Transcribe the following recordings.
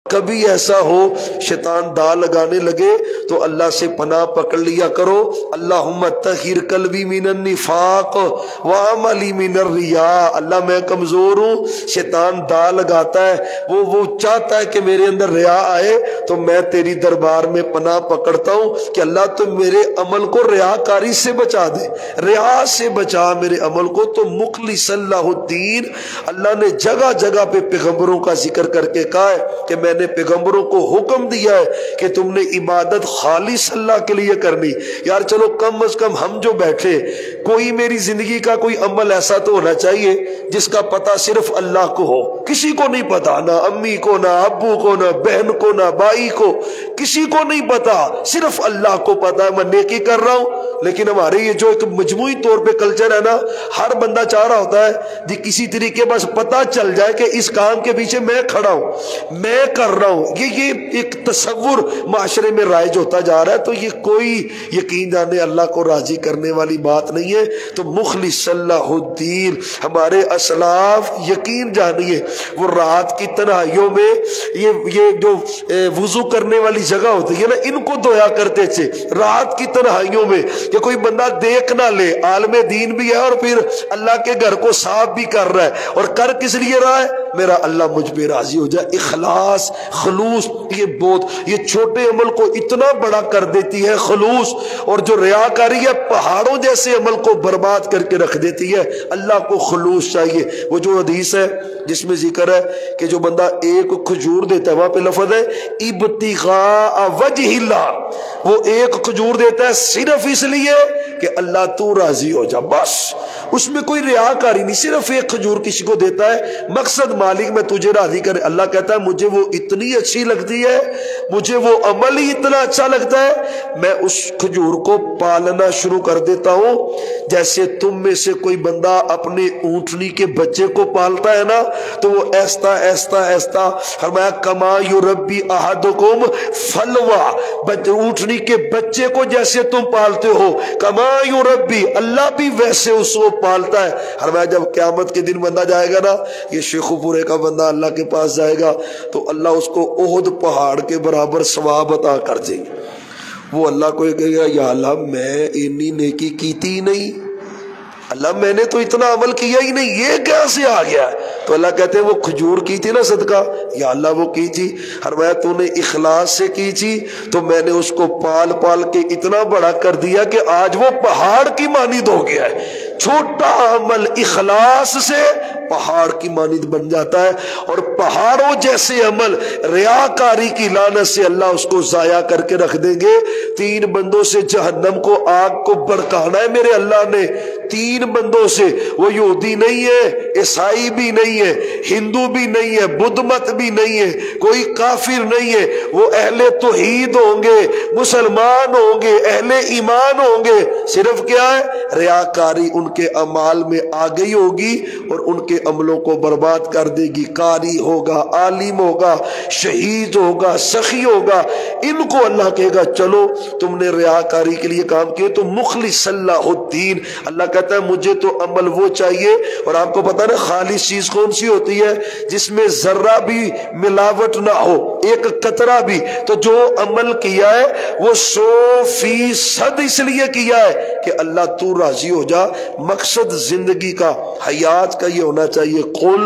کبھی ایسا ہو شیطان دا لگانے لگے تو اللہ سے پناہ پکڑ لیا کرو، اللہم طہر قلبی من النفاق وعملی من الریا۔ اللہ میں کمزور ہوں، شیطان دا لگاتا ہے، وہ چاہتا ہے کہ میرے اندر ریا آئے، تو میں تیری دربار میں پناہ پکڑتا ہوں کہ اللہ تو میرے عمل کو ریاکاری سے بچا دے، ریا سے بچا میرے عمل کو۔ تو مخلص اللہ الدین، اللہ نے جگہ جگہ پہ پیغمبروں کا ذکر کر کے کہا ہے کہ میں نے پیغمبروں کو حکم دیا ہے کہ تم نے عبادت خالص اللہ کے لیے کرنی۔ یار چلو کم از کم ہم جو بیٹھے، کوئی میری زندگی کا کوئی عمل ایسا تو ہونا چاہیے جس کا پتہ صرف اللہ کو ہو، کسی کو نہیں پتا، نہ امی کو، نہ ابو کو، نہ بہن کو، نہ بھائی کو، کسی کو نہیں پتا، صرف اللہ کو پتا ہے میں نیکی کر رہا ہوں۔ لیکن ہمارے یہ جو ایک مجموعی طور پہ کلچر ہے نا، ہر بندہ چاہ رہا ہوتا ہے کسی طریقے بس پتا چل جائے کہ اس کام کے پیچھے میں کھڑا ہوں، میں کر رہا ہوں۔ یہ ایک تصور معاشرے میں رائج ہوتا جا رہا ہے، تو یہ کوئی یقین جانے اللہ کو راضی کرنے والی بات نہیں ہے۔ تو مخلص اللہ الدین، ہمارے اسلاف یقین جانیے وہ رات کی تنہائیوں میں یہ جو وضو کرنے والی جگہ ہوتی ہے نا، ان کو دھویا کرتے تھے رات کی تنہائیوں میں کہ کوئی بندہ دیکھ نہ لے، عالم دین بھی ہے اور پھر اللہ کے گھر کو صاف بھی کر رہا ہے، اور کر کس لیے رہا ہے؟ میرا اللہ مجھ پہ راضی ہو جائے۔ اخلاص، خلوص، یہ چھوٹے عمل کو اتنا بڑا کر دیتی ہے خلوص، اور جو ریاکاری ہے پہاڑوں جیسے عمل کو برباد کر کے رکھ دیتی ہے۔ اللہ کو خلوص چاہیے۔ وہ جو حدیث ہے جس میں ذکر ہے کہ جو بندہ ایک کھجور دیتا ہے، وہاں پہ لفظ ہے ابتغاء وجہ اللہ، وہ ایک کھجور دیتا ہے صرف اس لیے کہ اللہ تو راضی ہو جا، بس اس میں کوئی ریاکاری نہیں، صرف ایک کھجور کسی کو دیتا ہے مقصد مالک میں تجھے راضی کرے۔ اللہ کہتا ہے مجھے وہ اتنی اچھی لگتی ہے، مجھے وہ عمل ہی اتنا اچھا لگتا ہے، میں اس کھجور کو پالنا شروع کر دیتا ہوں جیسے تم میں سے کوئی بندہ اپنے اونٹنی کے بچے کو پالتا ہے نا، تو وہ ایستا ایستا ایستا فرمایا کما یربی احدکم فلوا، اونٹنی کے بچے کو جیسے تم پالتے ہو، کما یربی، اللہ بھی ویسے اس کو پالتا ہے۔ فرمایا جب قیامت کے دن بندہ جائے گا نا، یہ شیخو پورے کا بندہ اللہ کے پاس جائے گا تو اللہ اس کو احد پہاڑ کے برابر ثواب عطا کر دے گا۔ وہ اللہ کو کہے گا یا اللہ میں اتنی نیکی کیتی ہی نہیں، اللہ میں نے تو اتنا عمل کیا ہی نہیں، یہ کیسے آ گیا؟ تو اللہ کہتے ہیں وہ کھجور کی تھی نا صدقہ، یا اللہ وہ کی تھی، فرمایا تو نے اخلاص سے کی تھی تو میں نے اس کو پال پال کے اتنا بڑا کر دیا کہ آج وہ پہاڑ کی مانند ہو گیا ہے۔ چھوٹا عمل اخلاص سے پہاڑ کی مانند بن جاتا ہے، اور پہاڑوں جیسے عمل ریاکاری کی لعنت سے اللہ اس کو ضائع کر کے رکھ دیں گے۔ 3 بندوں سے جہنم کو، آگ کو بھڑکانا ہے میرے اللہ نے، 3 بندوں سے، وہ یہودی نہیں ہے، عیسائی بھی نہیں ہے، ہندو بھی نہیں ہے، بدھ مت بھی نہیں ہے، کوئی کافر نہیں ہے، وہ اہل توحید ہوں گے، مسلمان ہوں گے، اہل ایمان ہوں گے، صرف کیا ہے؟ ریاکاری ان کے اعمال میں آ گئی ہوگی اور ان کے عملوں کو برباد کر دے گی۔ قاری ہوگا، عالم ہوگا، شہید ہوگا، سخی ہوگا، ان کو اللہ کہے گا چلو تم نے ریاکاری کے لیے کام کیے تو مخلص اللہ الدین۔ اللہ کہتا ہے مجھے تو عمل وہ چاہیے، اور آپ کو پتا نا خالص چیز کون سی ہوتی ہے؟ جس میں ذرہ بھی ملاوٹ نہ ہو، ایک قطرہ بھی۔ تو جو عمل کیا ہے وہ 100% اس لیے کیا ہے کہ اللہ تو راضی ہو جا۔ مقصد زندگی کا، حیات کا یہ ہونا چاہیے، قل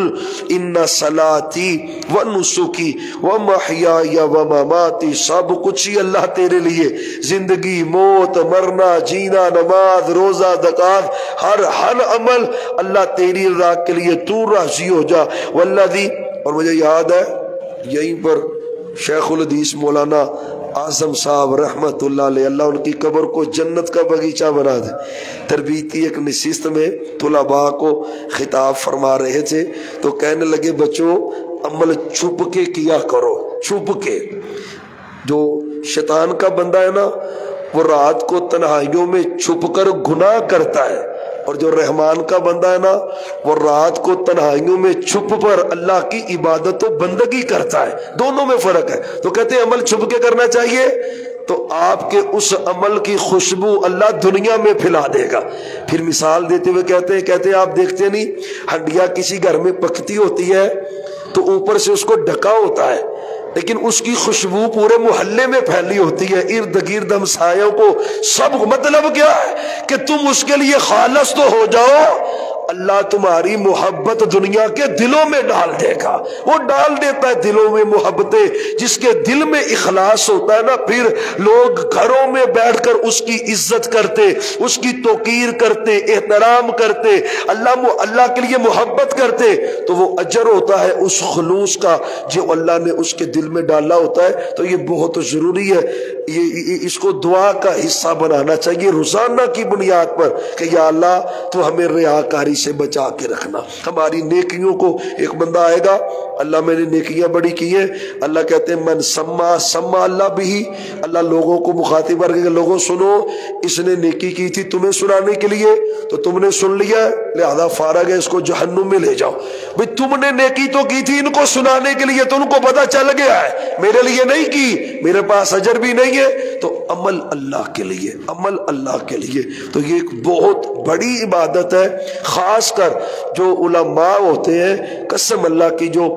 ان صلاتی و نسکی و محیای و مماتی، سب کچھ ہی اللہ تیرے لیے، زندگی، موت، مرنا، جینا، نماز، روزہ، زکات، ہر عمل اللہ تیری رضا کے لیے، تو راضی ہو جا۔ والذی، اور مجھے یاد ہے یہیں پر شیخ الحدیث مولانا اعظم صاحب رحمت اللہ علیہ، اللہ ان کی قبر کو جنت کا باغیچہ بنا دے، تربیتی ایک نشست میں طلباء کو خطاب فرما رہے تھے تو کہنے لگے بچوں عمل چھپ کے کیا کرو، چھپ کے۔ جو شیطان کا بندہ ہے نا وہ رات کو تنہائیوں میں چھپ کر گناہ کرتا ہے، اور جو رحمان کا بندہ ہے نا وہ رات کو تنہائیوں میں چھپ پر اللہ کی عبادت و بندگی کرتا ہے، دونوں میں فرق ہے۔ تو کہتے ہیں عمل چھپ کے کرنا چاہیے تو آپ کے اس عمل کی خوشبو اللہ دنیا میں پھیلا دے گا۔ پھر مثال دیتے ہوئے کہتے ہیں آپ دیکھتے نہیں ہنڈیا کسی گھر میں پکتی ہوتی ہے تو اوپر سے اس کو ڈھکا ہوتا ہے، لیکن اس کی خوشبو پورے محلے میں پھیلی ہوتی ہے، ارد گرد ہمسایوں کو سب، مطلب کیا ہے کہ تم اس کے لیے خالص تو ہو جاؤ، اللہ تمہاری محبت دنیا کے دلوں میں ڈال دے گا۔ وہ ڈال دیتا ہے دلوں میں محبتیں، جس کے دل میں اخلاص ہوتا ہے نا، پھر لوگ گھروں میں بیٹھ کر اس کی عزت کرتے، اس کی توقیر کرتے، احترام کرتے، اللہ کے لیے محبت کرتے، تو وہ اجر ہوتا ہے اس خلوص کا جو اللہ نے اس کے دل میں ڈالا ہوتا ہے۔ تو یہ بہت ضروری ہے، اس کو دعا کا حصہ بنانا چاہیے روزانہ کی بنیاد پر کہ یا اللہ تو ہمیں ریاکاری سے بچا کے رکھنا۔ ہماری نیکیوں کو، ایک بندہ آئے گا، اللہ میں نے نیکیاں بڑی کی ہیں، اللہ کہتے ہیں من سما اللہ بھی، اللہ لوگوں کو مخاطب کر کے لوگوں سنو، اس نے نیکی کی تھی تمہیں سنانے کے لیے تو تم نے سن لیا، لہذا فارغ ہے، اس کو جہنم میں لے جاؤ۔ بھئی تم نے نیکی تو کی تھی ان کو سنانے کے لیے، تو ان کو پتہ چل گیا ہے، میرے لیے نہیں کی، میرے پاس اجر بھی نہیں ہے، تو عمل اللہ کے لیے، عمل اللہ کے لیے۔ تو یہ ایک بہت بڑی عبادت ہے، خاص کر جو علماء ہوتے ہیں، قسم اللہ کی، جو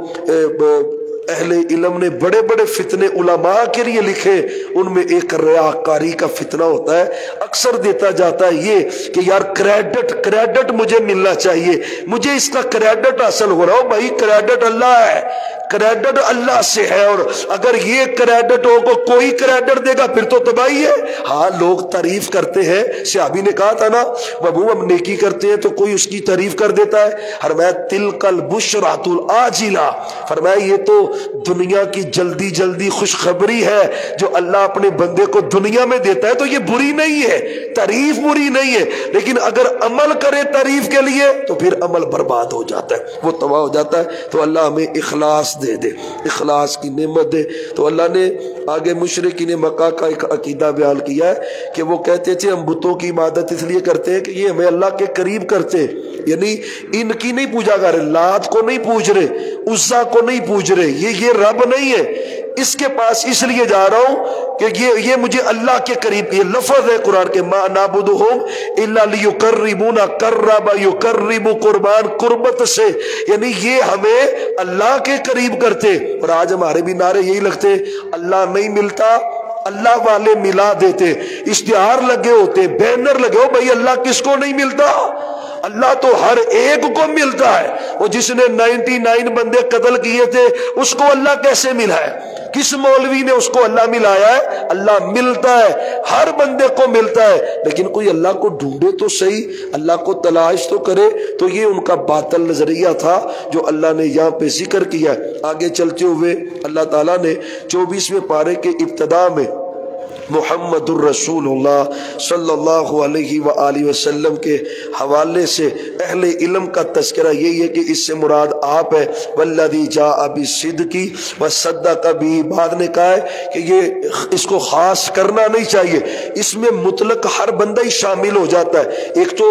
اہل علم نے بڑے بڑے فتنے علماء کے لیے لکھے، ان میں ایک ریاکاری کا فتنہ ہوتا ہے، اکثر دیتا جاتا ہے یہ کہ یار کریڈٹ مجھے ملنا چاہیے، مجھے اس کا کریڈٹ حاصل ہو رہا ہو۔ بھائی کریڈٹ اللہ ہے، کریڈٹ اللہ سے ہے، اور اگر یہ کریڈٹ ہو کو کوئی کریڈٹ دے گا پھر تو تباہی ہے۔ ہاں لوگ تعریف کرتے ہیں، صحابی نے کہا تھا نا بابو ہم نیکی کرتے ہیں تو کوئی اس کی تعریف کر دیتا ہے، فرمایا تلک البشرۃ العاجلہ، فرمایا یہ تو دنیا کی جلدی جلدی خوشخبری ہے جو اللہ اپنے بندے کو دنیا میں دیتا ہے، تو یہ بری نہیں ہے، تعریف بری نہیں ہے، لیکن اگر عمل کرے تعریف کے لیے تو پھر عمل برباد ہو جاتا ہے، وہ تباہ ہو جاتا ہے۔ تو اللہ ہمیں اخلاص دے دے، اخلاص کی نعمت دے۔ تو اللہ نے آگے مشرکین مکہ کا ایک عقیدہ بیان کیا ہے کہ وہ کہتے تھے ہم بتوں کی عبادت اس لیے کرتے ہیں کہ یہ ہمیں اللہ کے قریب کرتے ہیں، یعنی ان کی نہیں پوجا کر رہے، لات کو نہیں پوج رہے، عزا کو نہیں پوج رہے، یہ رب نہیں ہے، اس کے پاس اس لیے جا رہا ہوں کہ یہ مجھے اللہ کے قریب، یہ لفظ ہے قرآن کے، ما نعبدہم الا لیقربونا قرب یقرب قربان، قربت سے، یعنی یہ ہمیں اللہ کے قریب کرتے۔ اور آج ہمارے بھی نعرے یہی لگتے، اللہ نہیں ملتا، اللہ والے ملا دیتے، اشتہار لگے ہوتے، بینر لگے ہو، بھائی اللہ کس کو نہیں ملتا؟ اللہ تو ہر ایک کو ملتا ہے۔ وہ جس نے 99 بندے قتل کیے تھے اس کو اللہ کیسے ملا ہے؟ کس مولوی نے اس کو اللہ ملایا ہے؟ اللہ ملتا ہے، ہر بندے کو ملتا ہے، لیکن کوئی اللہ کو ڈھونڈے تو صحیح، اللہ کو تلاش تو کرے۔ تو یہ ان کا باطل نظریہ تھا جو اللہ نے یہاں پہ ذکر کیا۔ آگے چلتے ہوئے اللہ تعالیٰ نے 24ویں پارے کے ابتدا میں محمد الرسول اللہ صلی اللہ علیہ وآلہ وسلم کے حوالے سے اہل علم کا تذکرہ یہی ہے کہ اس سے مراد آپ ہے، والذی جاء بالصدق وصدق بہ۔ بعد نے کہا ہے کہ یہ اس کو خاص کرنا نہیں چاہیے، اس میں مطلق ہر بندہ ہی شامل ہو جاتا ہے۔ ایک تو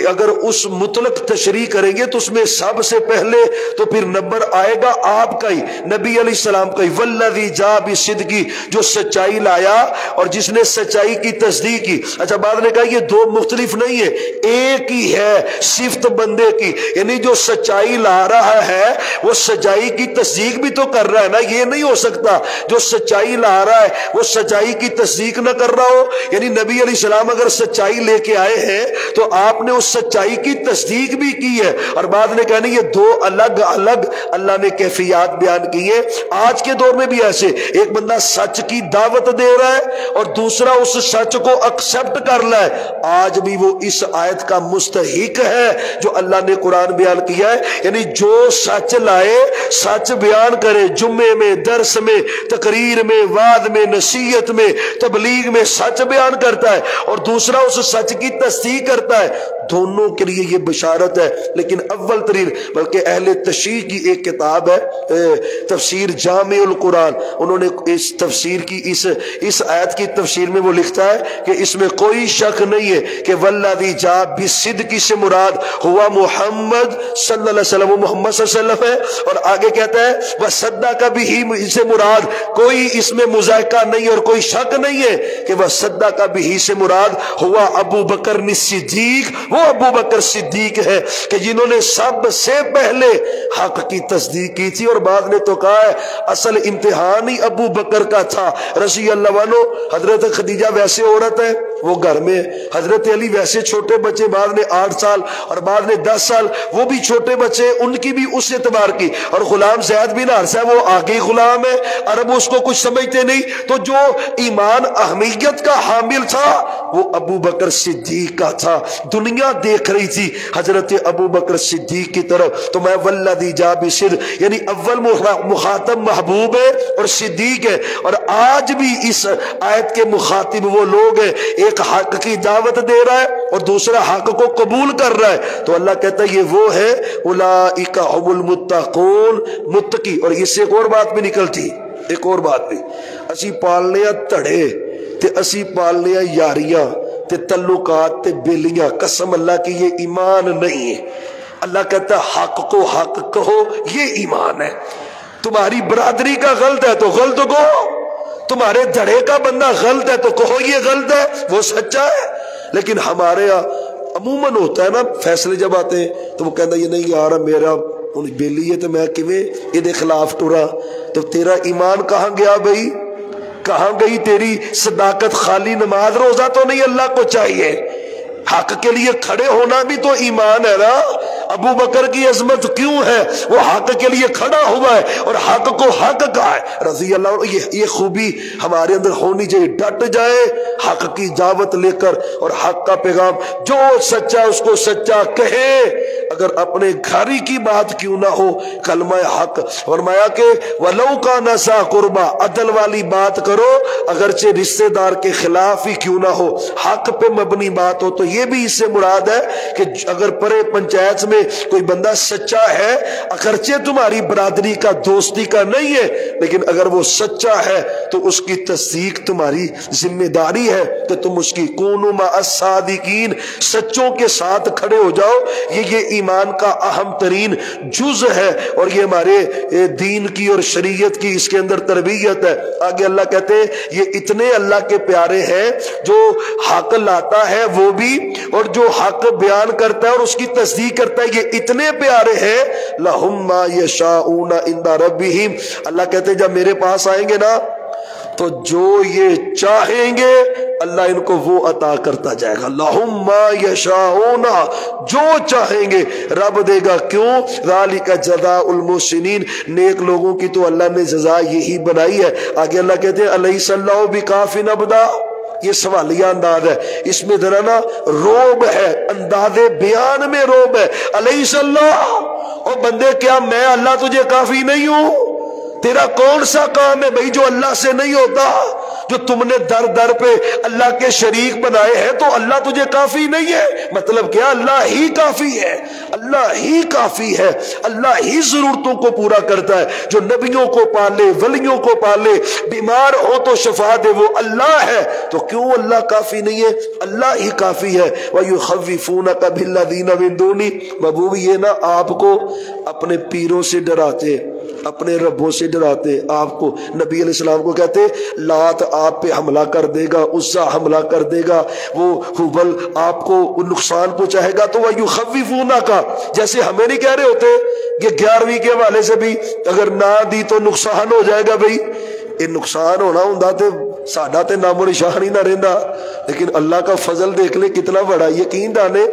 اگر اس مطلق تشریح کریں گے تو اس میں سب سے پہلے تو پھر نمبر آئے گا آپ کا ہی، نبی علیہ السلام کا ہی، والذی جاء بالصدق، جو سچائی لایا اور جس نے سچائی کی تصدیق کی۔ اچھا بعد نے کہا یہ دو مختلف نہیں ہے، ایک ہی ہے صفت بندے کی، یعنی جو سچائی لا رہا ہے وہ سچائی کی تصدیق بھی تو کر رہا ہے نا۔ یہ نہیں ہو سکتا جو سچائی لا رہا ہے وہ سچائی کی تصدیق نہ کر رہا ہو، یعنی نبی علیہ السلام اگر سچائی لے کے آئے ہیں تو آپ نے اس سچائی کی تصدیق بھی کی ہے۔ اور بعد نے کہا نہیں یہ دو الگ الگ اللہ نے کیفیات بیان کی ہے۔ آج کے دور میں بھی ایسے ایک بندہ سچ کی دعوت دے رہا ہے اور دوسرا اس سچ کو ایکسپٹ کر لے، آج بھی وہ اس آیت کا مستحق ہے جو اللہ نے قرآن بیان کیا ہے، یعنی جو سچ لائے، سچ بیان کرے، جمعے میں، درس میں، تقریر میں، وعظ میں، نصیحت میں، تبلیغ میں سچ بیان کرتا ہے اور دوسرا اس سچ کی تصدیق کرتا ہے، دونوں کے لیے یہ بشارت ہے۔ لیکن اول ترین بلکہ اہل تشریح کی ایک کتاب ہے تفسیر جامع القرآن، انہوں نے اس تفسیر کی اس آیت کی تفسیر میں وہ لکھتا ہے کہ اس میں کوئی شک نہیں ہے کہ والذی جاء بالصدق سے مراد ہوا محمد صلی اللہ علیہ وسلم، وہ محمد صلی اللہ علیہ وسلم ہے۔ اور آگے کہتا ہے وصدق بہ سے مراد کوئی اس میں مذائقہ نہیں اور کوئی شک نہیں ہے کہ وصدق بہ سے مراد ہوا ابو بکر الصدیق وہ ابو بکر صدیق ہے کہ جنہوں نے سب سے پہلے حق کی تصدیق کی تھی. اور بعد نے تو کہا ہے اصل امتحان ہی ابو بکر کا تھا رضی اللہ عنہ. حضرت خدیجہ ویسے عورت ہے وہ گھر میں، حضرت علی ویسے چھوٹے بچے، بعد نے 8 سال اور بعد نے 10 سال، وہ بھی چھوٹے بچے، ان کی بھی اس اعتبار کی. اور غلام زید بن حارثہ وہ آگے غلام ہے، عرب اس کو کچھ سمجھتے نہیں. تو جو ایمان اہمیت کا حامل تھا وہ ابو بکر صدیق کا تھا. دنیا دیکھ رہی تھی حضرت ابو بکر صدیق کی طرف. تو میں والذی جاء بصدق یعنی اول مخاطب محبوب ہے اور صدیق ہے. اور آج بھی اس آیت کے مخاطب وہ لوگ ہیں، ایک حق کی دعوت دے رہا ہے اور دوسرا حق کو قبول کر رہا ہے. تو اللہ کہتا ہے یہ وہ ہے اولئک هم المتقون، متقی. اور اس سے ایک اور بات بھی نکلتی، ایک اور بات بھی، اسی پالنے تڑے تے اسی پالنے یاریاں تے تعلقات تے بیلیاں، قسم اللہ کی یہ ایمان نہیں ہے. اللہ کہتا ہے حق کو حق کہو، یہ ایمان ہے. تمہاری برادری کا غلط ہے تو غلط کہو، تمہارے دھڑے کا بندہ غلط ہے تو کہو یہ غلط ہے، وہ سچا ہے. لیکن ہمارے عموماً ہوتا ہے نا، فیصلے جب آتے ہیں تو وہ کہتا یہ نہیں یار میرا بیلی ہے تو میں کیویں یہ خلاف ٹرا. تو تیرا ایمان کہاں گیا بھائی، کہاں گئی تیری صداقت؟ خالی نماز روزہ تو نہیں اللہ کو چاہیے، حق کے لیے کھڑے ہونا بھی تو ایمان ہے نا. ابو بکر کی عظمت کیوں ہے؟ وہ حق کے لیے کھڑا ہوا ہے اور حق کو حق کہا ہے رضی اللہ عنہ. یہ خوبی ہمارے اندر ہونی چاہیے، ڈٹ جائے حق کی دعوت لے کر اور حق کا پیغام. جو سچا اس کو سچا کہے، اگر اپنے گھر کی بات کیوں نہ ہو. کلمہ حق فرمایا کہ ولو کان ذا قربا، عدل والی بات کرو اگرچہ رشتے دار کے خلاف ہی کیوں نہ ہو. حق پہ مبنی بات ہو. تو یہ بھی اس سے مراد ہے کہ اگر پرے پنچایت میں کوئی بندہ سچا ہے، اگرچہ تمہاری برادری کا دوستی کا نہیں ہے، لیکن اگر وہ سچا ہے تو اس کی تصدیق تمہاری ذمہ داری ہے کہ تم اس کی کونوا مع الصادقین، سچوں کے ساتھ کھڑے ہو جاؤ. یہ ایمان کا اہم ترین جز ہے اور یہ ہمارے دین کی اور شریعت کی اس کے اندر تربیت ہے. آگے اللہ کہتے ہیں یہ اتنے اللہ کے پیارے ہیں، جو حق لاتا ہے وہ بھی اور جو حق بیان کرتا ہے اور اس کی تصدیق کرتا ہے، یہ اتنے پیارے ہیں. لہم ما یشاؤون عند ربہم، اللہ کہتے ہیں جب میرے پاس آئیں گے نا تو جو یہ چاہیں گے اللہ ان کو وہ عطا کرتا جائے گا. لہم ما یشاؤون، جو چاہیں گے رب دے گا. کیوں؟ ذالک جزاء المحسنین، نیک لوگوں کی تو اللہ نے جزا یہی بنائی ہے. آگے اللہ کہتے ہیں الیس اللہ بکاف عبدا، یہ سوالیہ انداز ہے، اس میں ذرا نا روب ہے، انداز بیان میں روب ہے. الیس اللہ، اور بندے کیا میں اللہ تجھے کافی نہیں ہوں؟ تیرا کون سا کام ہے بھائی جو اللہ سے نہیں ہوتا؟ جو تم نے در در پہ اللہ کے شریک بنائے ہیں تو اللہ تجھے کافی نہیں ہے؟ مطلب کیا؟ اللہ ہی کافی ہے، اللہ ہی کافی ہے، اللہ ہی ضرورتوں کو پورا کرتا ہے. جو نبیوں کو پالے، ولیوں کو پالے، بیمار ہو تو شفا دے، وہ اللہ ہے. تو کیوں اللہ کافی نہیں ہے؟ اللہ ہی کافی ہے. وَيُخَوِّفُونَكَ بِالَّذِينَ مِن دُونِهِ، محبوب یہ نا آپ کو اپنے پیروں سے ڈراتے، اپنے ربوں سے ڈراتے. آپ کو نبی علیہ السلام کو کہتے لات آپ پہ حملہ کر دے گا، عزا حملہ کر دے گا، وہ حبل آپ کو نقصان پہنچائے گا. تو وہ یخوفونک، جیسے ہمیں نہیں کہہ رہے ہوتے کہ 11ویں کے حوالے سے بھی اگر نہ دی تو نقصان ہو جائے گا. بھائی یہ نقصان ہونا ہوں تے ساڈا تے نام و نشان ہی نہ رہندا. لیکن اللہ کا فضل دیکھ لے کتنا بڑا. یقین جانے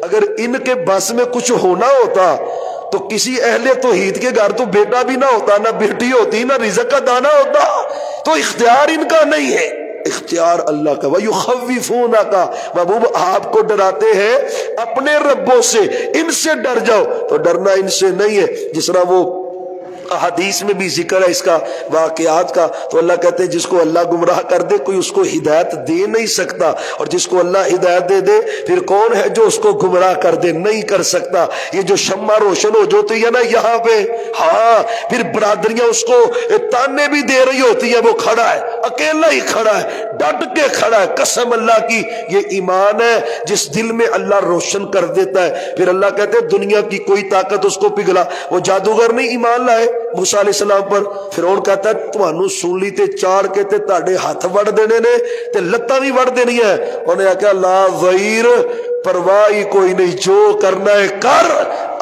اگر ان کے بس میں کچھ ہونا ہوتا تو کسی اہل توحید کے گھر تو بیٹا بھی نہ ہوتا، نہ بیٹی ہوتی، نہ رزق کا دانہ ہوتا. تو اختیار ان کا نہیں ہے، اختیار اللہ کا. وَيُخَوِّفُونَكَ، محبوب آپ کو ڈراتے ہیں اپنے ربوں سے. ان سے ڈر جاؤ. تو ڈرنا ان سے نہیں ہے، جس طرح وہ حدیث میں بھی ذکر ہے اس کا، واقعات کا. تو اللہ کہتے ہیں جس کو اللہ گمراہ کر دے کوئی اس کو ہدایت دے نہیں سکتا، اور جس کو اللہ ہدایت دے دے پھر کون ہے جو اس کو گمراہ کر دے؟ نہیں کر سکتا. یہ جو شمع روشن ہو جاتی ہے نا یہاں پہ، ہاں پھر برادریاں اس کو تانے بھی دے رہی ہوتی ہے، وہ کھڑا ہے، اکیلا ہی کھڑا ہے، ڈٹ کے کھڑا ہے. قسم اللہ کی یہ ایمان ہے جس دل میں اللہ روشن کر دیتا ہے. پھر اللہ کہتے ہیں دنیا کی کوئی طاقت اس کو پگھلا. وہ جادوگر نہیں ایمان لائے، موسیٰ علیہ السلام پر۔ فرعون کہتا ہے تمہانوں سولی تے چاڑ کے تے تہاڈے ہاتھ وڑ دینے نے تے لتاں بھی وڑ دینی ہے۔ انہیں آخیا لا ضیر، پرواہ ہی کوئی نہیں، جو کرنا ہے کر۔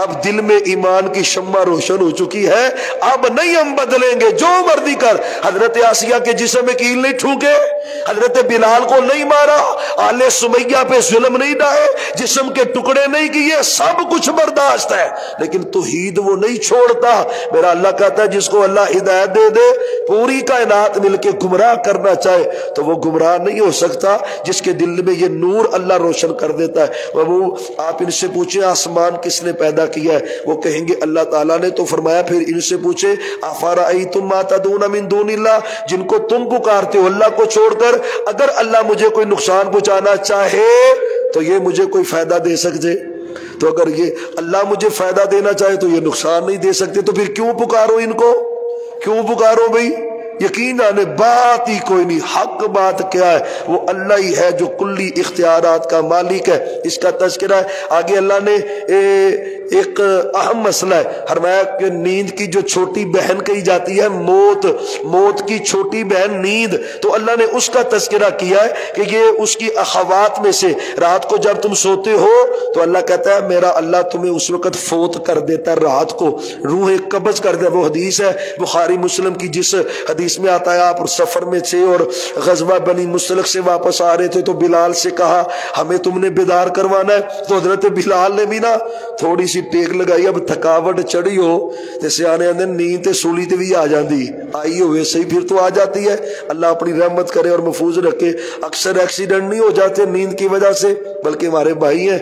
اب دل میں ایمان کی شمع روشن ہو چکی ہے، اب نہیں ہم بدلیں گے، جو مرضی کر۔ حضرت آسیہ کے جسم میں کیل نہیں ٹھونکے، حضرت بلال کو نہیں مارا، آل سمیہ پہ ظلم نہیں ڈھائے، جسم کے ٹکڑے نہیں کیے، سب کچھ برداشت ہے، لیکن توحید وہ نہیں چھوڑتا۔ میرا اللہ کہتا ہے جس کو اللہ ہدایت دے دے، پوری کائنات مل کے گمراہ کرنا چاہے تو وہ گمراہ نہیں ہو سکتا، جس کے دل میں یہ نور اللہ روشن کر دیتا ہے۔ وہ آپ ان سے پوچھیں آسمان کس نے پیدا کیا ہے، وہ کہیں گے اللہ تعالیٰ نے۔ تو فرمایا پھر ان سے پوچھیں افرأیتم ما تدعون من دون اللہ، جن کو تم پکارتے ہو اللہ کو چھوڑ کر، اگر اللہ مجھے کوئی نقصان پہنچانا چاہے تو یہ مجھے کوئی فائدہ دے سکتے؟ تو اگر یہ اللہ مجھے فائدہ دینا چاہے تو یہ نقصان نہیں دے سکتے، تو پھر کیوں پکارو ان کو؟ کیوں پکارو بھائی؟ یقین آنے بات ہی کوئی نہیں۔ حق بات کیا ہے؟ وہ اللہ ہی ہے جو کلی اختیارات کا مالک ہے۔ اس کا تذکرہ ہے آگے اللہ نے ایک اہم مسئلہ ہے فرمایا کہ نیند کی جو چھوٹی بہن کہی جاتی ہے موت کی چھوٹی بہن نیند، تو اللہ نے اس کا تذکرہ کیا ہے کہ یہ اس کی اخوات میں سے۔ رات کو جب تم سوتے ہو تو اللہ کہتا ہے میرا اللہ تمہیں اس وقت فوت کر دیتا ہے، رات کو روح قبض کر دے۔ وہ حدیث ہے بخاری مسلم کی، جس حدیث میں آتا ہے آپ سفر میں تھے اور غزوہ بنی مستلق سے واپس آ رہے تھے تو بلال سے کہا ہمیں تم نے بیدار کروانا ہے، تو حضرت بلال نے بھی نا تھوڑی سی ٹیک لگائی، اب تھکاوٹ چڑھی ہو جیسے آنے آنے نیند تے سولی تے بھی آ جاندی، آئی ہو ویسے ہی پھر تو آ جاتی ہے۔ اللہ اپنی رحمت کرے اور محفوظ رکھے۔ اکثر ایکسیڈنٹ نہیں ہو جاتے نیند کی وجہ سے، بلکہ ہمارے بھائی ہیں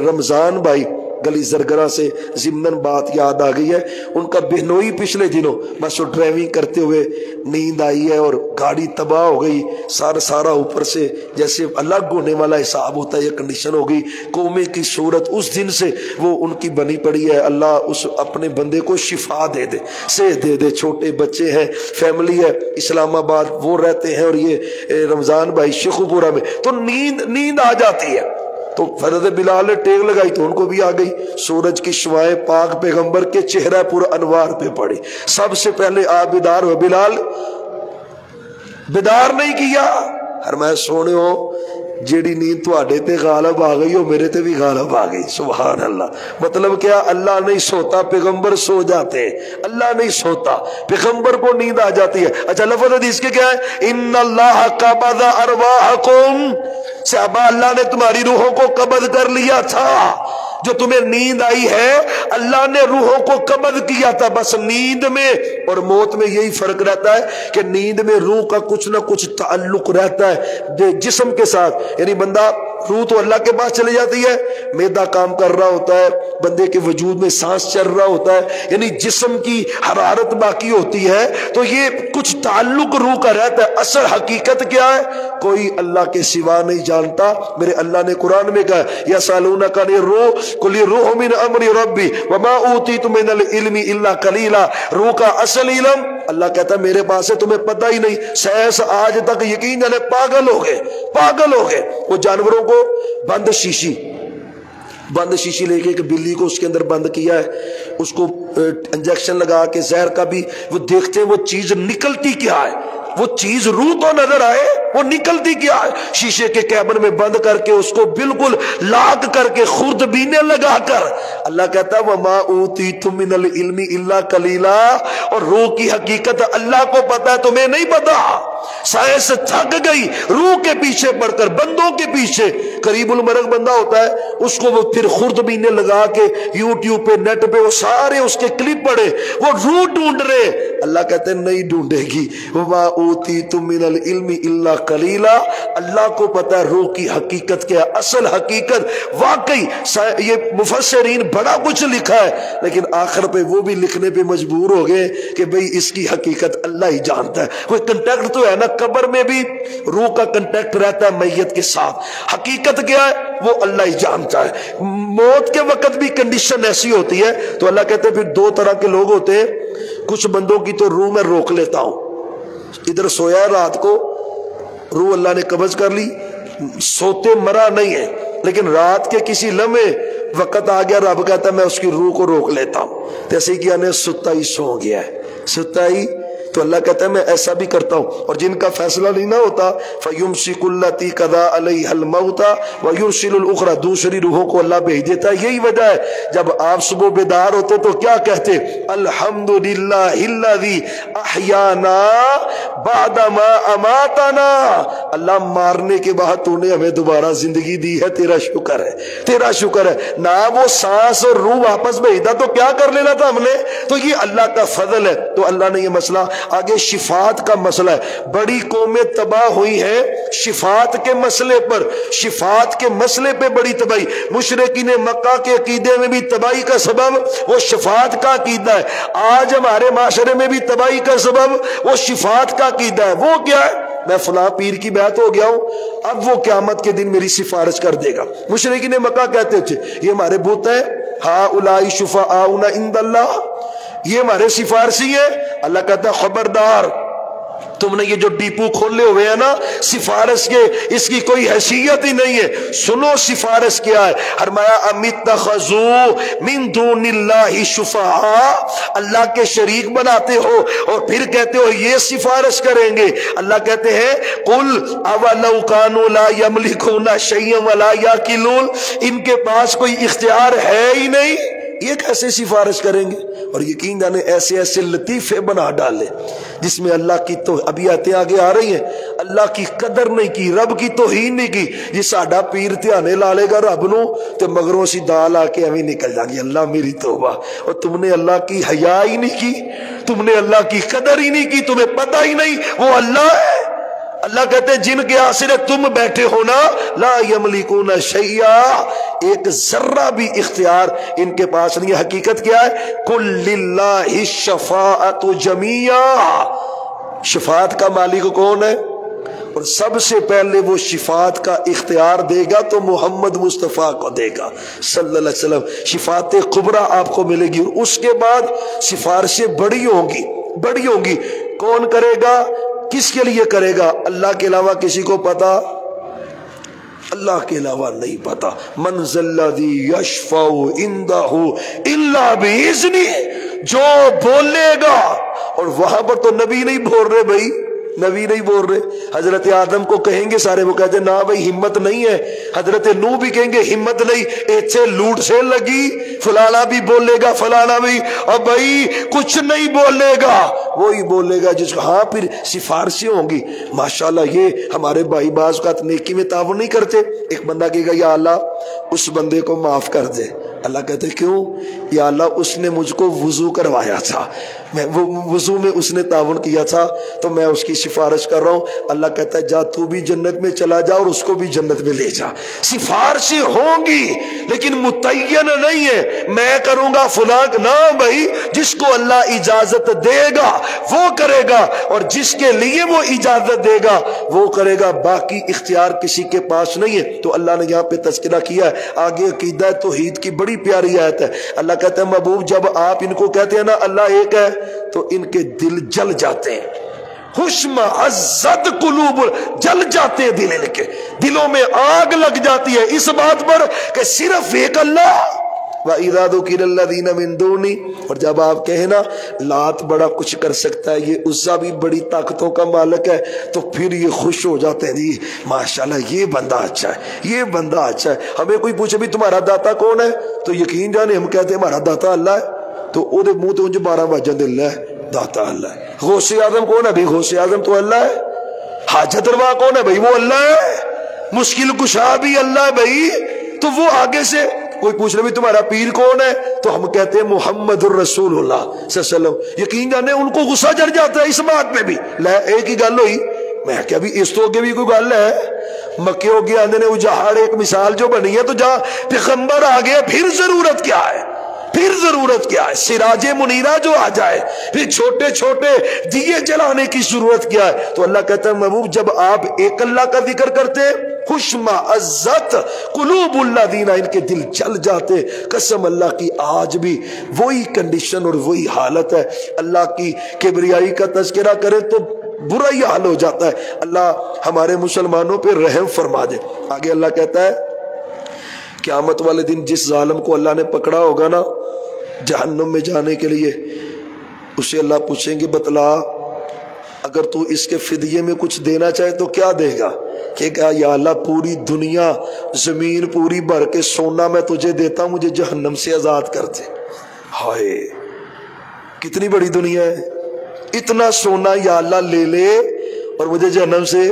رمضان بھائی گلی زرگرہ سے ضمن بات یاد آ گئی ہے، ان کا بہنوئی پچھلے دنوں بس وہ ڈرائیونگ کرتے ہوئے نیند آئی ہے اور گاڑی تباہ ہو گئی، سارا اوپر سے جیسے الگ ہونے والا حساب ہوتا ہے یہ کنڈیشن ہو گئی، کومے کی صورت۔ اس دن سے وہ ان کی بنی پڑی ہے، اللہ اس اپنے بندے کو شفا دے دے، صحت دے دے۔ چھوٹے بچے ہیں، فیملی ہے، اسلام آباد وہ رہتے ہیں اور یہ رمضان بھائی شیخو پورہ میں، تو نیند آ جاتی ہے۔ تو حضرت بلال نے ٹیک لگائی تو ان کو بھی آ گئی۔ سورج کی شعائیں پاک پیغمبر کے چہرہ پر انوار پہ پڑی، سب سے پہلے آپ بیدار ہوئے۔ بلال بیدار نہیں کیا، فرمایا سونے ہو جیڑی نیند تواڈے تے غالب آ گئی ہو میرے تے بھی غالب آ گئی۔ سبحان اللہ۔ مطلب کیا؟ اللہ نہیں سوتا، پیغمبر سو جاتے ہیں، اللہ نہیں سوتا، پیغمبر کو نیند آ جاتی ہے۔ اچھا لفظ حدیث کے کیا ہے؟ ان اللہ قبض ارواحکم، صحابہ اللہ نے تمہاری روحوں کو قبض کر لیا تھا، جو تمہیں نیند آئی ہے اللہ نے روحوں کو قبض کیا تھا۔ بس نیند میں اور موت میں یہی فرق رہتا ہے کہ نیند میں روح کا کچھ نہ کچھ تعلق رہتا ہے جسم کے ساتھ، یعنی بندہ روح تو اللہ کے پاس چلی جاتی ہے، معدہ کام کر رہا ہوتا ہے، بندے کے وجود میں سانس چل رہا ہوتا ہے، یعنی جسم کی حرارت باقی ہوتی ہے، تو یہ کچھ تعلق روح کا رہتا ہے۔ اصل حقیقت کیا ہے کوئی اللہ کے سوا نہیں جانتا۔ میرے اللہ نے قرآن میں کہا یسألونک عن الروح قل الروح من امر ربی وما اوتیتم من العلم الا قلیلا۔ روح کا اصل علم اللہ کہتا ہے میرے پاس ہے، تمہیں پتہ ہی نہیں۔ سائنس آج تک یقین جانے پاگل ہو گئے۔ وہ جانوروں کو بند شیشی لے کے ایک بلی کو اس کے اندر بند کیا ہے، اس کو انجیکشن لگا کے زہر کا بھی وہ دیکھتے ہیں وہ چیز نکلتی کیا ہے، وہ چیز روح تو نظر آئے وہ نکلتی کیا ہے۔ شیشے کے کیبن میں بند کر کے اس کو بالکل لاک کر کے خوردبینے لگا کر اللہ کہتا ہے وما اوتیتم من العلم الا قلیلا، اور روح کی حقیقت اللہ کو پتا ہے تمہیں نہیں پتا۔ سائنس تھک گئی روح کے پیچھے پڑ کر، بندوں کے پیچھے۔ قریب المرگ بندہ ہوتا ہے اس کو وہ پھر خوردبینے لگا کے یوٹیوب پہ نیٹ پہ وہ سارے اس کے کلپ پڑے، وہ روح ڈھونڈ رہے۔ اللہ کہتے ہیں نہیں ڈھونڈے گی۔ وما اوتیتم من العلم الا قلیلا، اللہ کو پتا ہے روح کی حقیقت کیا، اصل حقیقت۔ واقعی یہ مفسرین بڑا کچھ لکھا ہے لیکن آخر پہ وہ بھی لکھنے پہ مجبور ہو گئے کہ بھئی اس کی حقیقت اللہ ہی جانتا ہے۔ کوئی کنٹیکٹ تو ہے نا، قبر میں بھی روح کا کنٹیکٹ رہتا ہے میت کے ساتھ، حقیقت کیا ہے وہ اللہ ہی جانتا ہے۔ موت کے وقت بھی کنڈیشن ایسی ہوتی ہے، تو اللہ کہتے ہیں پھر دو طرح کے لوگ ہوتے ہیں، کچھ بندوں کی تو روح میں روک لیتا ہوں، ادھر سویا ہے رات کو روح اللہ نے قبض کر لی، سوتے مرا نہیں ہے لیکن رات کے کسی لمحے وقت آ گیا رب کہتا ہے میں اس کی روح کو روک لیتا ہوں، جیسے کہ یعنی ستا ہی سو گیا ہے، ستا ہی، تو اللہ کہتا ہے میں ایسا بھی کرتا ہوں۔ اور جن کا فیصلہ نہیں نہ ہوتا فَيُمْسِكُ الَّتِي قَضَىٰ عَلَيْهَا الْمَوْتَ وَيُرْسِلُ الْأُخْرَىٰ، دوسری روحوں کو اللہ بھیج دیتا ہے۔ یہی وجہ ہے جب آپ صبح بیدار ہوتے تو کیا کہتے؟ الحمدللہ الذی احیانا بعدما اماتنا، اللہ مارنے کے بعد تو نے ہمیں دوبارہ زندگی دی ہے، تیرا شکر ہے، تیرا شکر ہے۔ نہ وہ سانس اور روح واپس بھیجتا تو کیا کر لینا تھا ہم نے؟ تو یہ اللہ کا فضل ہے۔ تو اللہ نے یہ مسئلہ آگے شفاعت کا مسئلہ ہے، بڑی قومیں تباہ ہوئی ہیں شفاعت کے مسئلے پر، شفاعت کے مسئلے پہ بڑی تباہی۔ مشرکین مکہ کے عقیدے میں بھی تباہی کا سبب وہ شفاعت کا عقیدہ ہے، آج ہمارے معاشرے میں بھی تباہی کا سبب وہ شفاعت کا عقیدہ ہے۔ وہ کیا ہے؟ میں فلاں پیر کی بیعت ہو گیا ہوں، اب وہ قیامت کے دن میری سفارش کر دے گا۔ مشرکین مکہ کہتے تھے یہ ہمارے بت ہیں، ہؤلاء شفعاؤنا عند اللہ، یہ ہمارے سفارشی ہیں۔ اللہ کہتا ہے خبردار، تم نے یہ جو ڈیپو کھولے ہوئے ہیں نا سفارش کے، اس کی کوئی حیثیت ہی نہیں ہے۔ سنو سفارش کیا ہے، فرمایا ام اتخذوا من دون اللہ شفعاء، اللہ کے شریک بناتے ہو اور پھر کہتے ہو یہ سفارش کریں گے۔ اللہ کہتے ہیں قل اولو کانوا لا یملکون شیئا ولا یعقلون، ان کے پاس کوئی اختیار ہے ہی نہیں، یہ کیسے سفارش کریں گے؟ اور یقین جانے ایسے ایسے لطیفے بنا ڈالے جس میں اللہ کی تو ابھی آتے آگے آ رہی ہیں، اللہ کی قدر نہیں کی، رب کی توہین نہیں کی۔ جی ساڈا پیر دھیانے لا لے گا رب نو تے مگروں سی دال آ کے ہمیں نکل جائے گی، اللہ میری توبہ۔ اور تم نے اللہ کی حیا ہی نہیں کی، تم نے اللہ کی قدر ہی نہیں کی، تمہیں پتہ ہی نہیں وہ اللہ ہے۔ اللہ کہتے ہیں جن کے آسرے تم بیٹھے ہو نا لا یملکون شیئا، ایک ذرہ بھی اختیار ان کے پاس نہیں ہے۔ حقیقت کیا ہے؟ قل للہ الشفاعۃ جمیعا، شفاعت کا مالک کون ہے؟ اور سب سے پہلے وہ شفاعت کا اختیار دے گا تو محمد مصطفیٰ کو دے گا صلی اللہ علیہ وسلم، شفاعت کبریٰ آپ کو ملے گی۔ اور اس کے بعد سفارشیں بڑی ہوں گی، بڑی ہوں گی۔ کون کرے گا؟ کس کے لیے کرے گا؟ اللہ کے علاوہ کسی کو پتا؟ اللہ کے علاوہ نہیں پتا۔ من ذا الذی یشفع عندہ الا باذنہ، جو بولے گا، اور وہاں پر تو نبی نہیں بول رہے بھائی، نبی نہیں بول رہے۔ حضرت آدم کو کہیں گے سارے، وہ کہتے ہیں نا بھائی ہمت نہیں ہے۔ حضرت نوح بھی کہیں گے ہمت نہیں، ایچے لوٹ سے لگی، فلانا بھی بولے گا، فلانا بھی، اور بھائی کچھ نہیں بولے گا، وہی بولے گا جس کو۔ ہاں پھر سفارشیں ہوں گی۔ ماشاءاللہ یہ ہمارے بھائی بعض اوقات نیکی میں تعاون نہیں کرتے۔ ایک بندہ کہے گا یا اللہ اس بندے کو معاف کر دے، اللہ کہتے کیوں؟ یا اللہ اس نے مجھ کو وضو کروایا تھا، میں وہ وضو میں اس نے تعاون کیا تھا تو میں اس کی سفارش کر رہا ہوں۔ اللہ کہتا ہے جا تو بھی جنت میں چلا جا اور اس کو بھی جنت میں لے جا۔ سفارشیں ہوں گی لیکن متعین نہیں ہے میں کروں گا فلاں، نہ بھائی، جس کو اللہ اجازت دے گا وہ کرے گا، اور جس کے لیے وہ اجازت دے گا وہ کرے گا، باقی اختیار کسی کے پاس نہیں ہے۔ تو اللہ نے یہاں پہ تذکرہ کیا ہے۔ آگے عقیدہ توحید کی بڑی پیاری آیت ہے۔ اللہ کہتا ہے محبوب جب آپ ان کو کہتے ہیں نا اللہ ایک ہے تو ان کے دل جل جاتے ہیں، خشم عزت قلوب، جل جاتے ہیں دل ان کے، دلوں میں آگ لگ جاتی ہے اس بات پر کہ صرف ایک اللہ۔ وَإِذَا ذُكِرَ الَّذِينَ مِن دُونِهِ، اور جب آپ کہیں نا لات بڑا کچھ کر سکتا ہے، یہ عزا بھی بڑی طاقتوں کا مالک ہے، تو پھر یہ خوش ہو جاتے ہیں، جی ماشاءاللہ یہ بندہ اچھا ہے، یہ بندہ اچھا ہے۔ ہمیں کوئی پوچھے بھی تمہارا داتا کون ہے تو یقین جانے ہم کہتے ہیں ہمارا داتا اللہ ہے، تو او دے منہ تو انج 12 وجن دل ہے داتا اللہ ہے۔ غوث اعظم کون ہے بھائی؟ غوث اعظم تو اللہ ہے۔ حاجت روا کون ہے بھائی؟ وہ اللہ ہے۔ مشکل کشا بھی اللہ ہے بھائی۔ تو وہ آگے سے کوئی پوچھ رہے بھی تمہارا پیر کون ہے تو ہم کہتے ہیں محمد الرسول اللہ صلی اللہ علیہ وسلم۔ یقین جانے ان کو غصہ چڑھ جاتا ہے اس بات پہ بھی، لے ایک ہی گل ہوئی، میں کیا بھی اس تو بھی کوئی گل ہے؟ مکے ہو گیا اندر نے اجاڑ ایک مثال جو بنی ہے، تو جہاں پیغمبر آ گیا پھر ضرورت کیا ہے؟ پھر ضرورت کیا ہے؟ سراج منیرہ جو آ جائے، پھر چھوٹے چھوٹے دیے جلانے کی ضرورت کیا ہے؟ تو اللہ کہتا ہے محبوب جب آپ ایک اللہ کا ذکر کرتے خشم عزت قلوب الذین، ان کے دل جل جاتے۔ قسم اللہ کی آج بھی وہی کنڈیشن اور وہی حالت ہے۔ اللہ کی کبریائی کا تذکرہ کرے تو برا ہی حال ہو جاتا ہے۔ اللہ ہمارے مسلمانوں پہ رحم فرما دے۔ آگے اللہ کہتا ہے قیامت والے دن جس ظالم کو اللہ نے پکڑا ہوگا نا جہنم میں جانے کے لیے، اسے اللہ پوچھیں گے بتلا اگر تو اس کے فدیے میں کچھ دینا چاہے تو کیا دے گا؟ کہ یا اللہ پوری دنیا زمین پوری بھر کے سونا میں تجھے دیتا ہوں، مجھے جہنم سے آزاد کر دے۔ ہائے کتنی بڑی دنیا ہے، اتنا سونا یا اللہ لے لے اور مجھے جہنم سے۔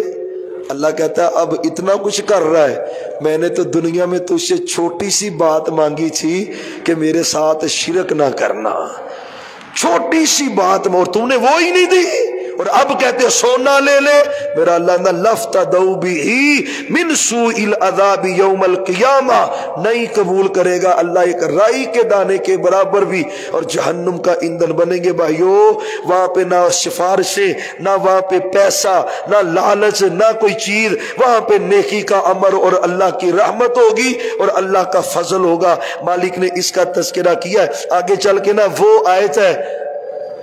اللہ کہتا ہے اب اتنا کچھ کر رہا ہے، میں نے تو دنیا میں تجھ سے چھوٹی سی بات مانگی تھی کہ میرے ساتھ شرک نہ کرنا، چھوٹی سی بات اور تم نے وہ ہی نہیں دی، اور اب کہتے سونا لے لے۔ میرا اللہ نہ لفتدوا بہ من سوء العذاب یوم القیامہ، نہیں قبول کرے گا اللہ ایک رائی کے دانے کے برابر بھی، اور جہنم کا ایندھن بنیں گے۔ بھائیو وہاں پہ نہ سفارشیں، نہ وہاں پہ پیسہ، نہ لالچ، نہ کوئی چیز، وہاں پہ نیکی کا امر اور اللہ کی رحمت ہوگی اور اللہ کا فضل ہوگا۔ مالک نے اس کا تذکرہ کیا ہے آگے چل کے نا، وہ آیت ہے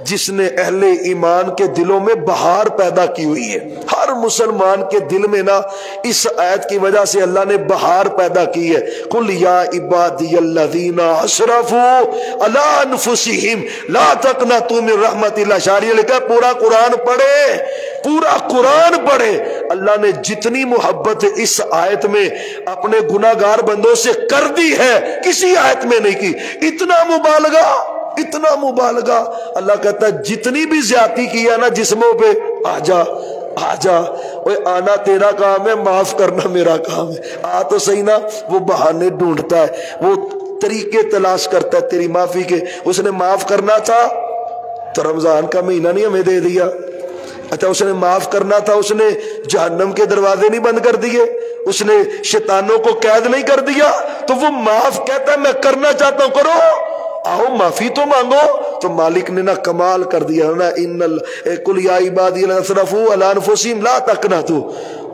جس نے اہل ایمان کے دلوں میں بہار پیدا کی ہوئی ہے۔ ہر مسلمان کے دل میں نا اس آیت کی وجہ سے اللہ نے بہار پیدا کی ہے۔ قل یا عبادی الذین اسرفوا علی انفسہم لا تقنطوا من رحمت اللہ۔ شاعری لکھا پورا قرآن پڑھے، پورا قرآن پڑھے۔ اللہ نے جتنی محبت اس آیت میں اپنے گناہگار بندوں سے کر دی ہے کسی آیت میں نہیں کی۔ اتنا مبالغہ، اتنا مبالغہ۔ اللہ کہتا ہے جتنی بھی زیادتی کیا نا جسموں پہ، آجا آجا، اوے آنا تیرا کام ہے، معاف کرنا میرا کام ہے۔ آ تو صحیح نا۔ وہ بہانے ڈھونڈتا ہے، وہ طریقے تلاش کرتا ہے تیری معافی کے۔ اس نے معاف کرنا تھا تو رمضان کا مہینہ نہیں ہمیں دے دیا۔ اچھا اس نے معاف کرنا تھا، اس نے جہنم کے دروازے نہیں بند کر دیے، اس نے شیطانوں کو قید نہیں کر دیا، تو وہ معاف کہتا ہے میں کرنا چاہتا ہوں، کرو، آؤ معافی تو مانگو۔ تو مالک نے نا کمال کر دیا نا، قل یا عبادی الذین اسرفوا علی انفسہم لا تقنطوا۔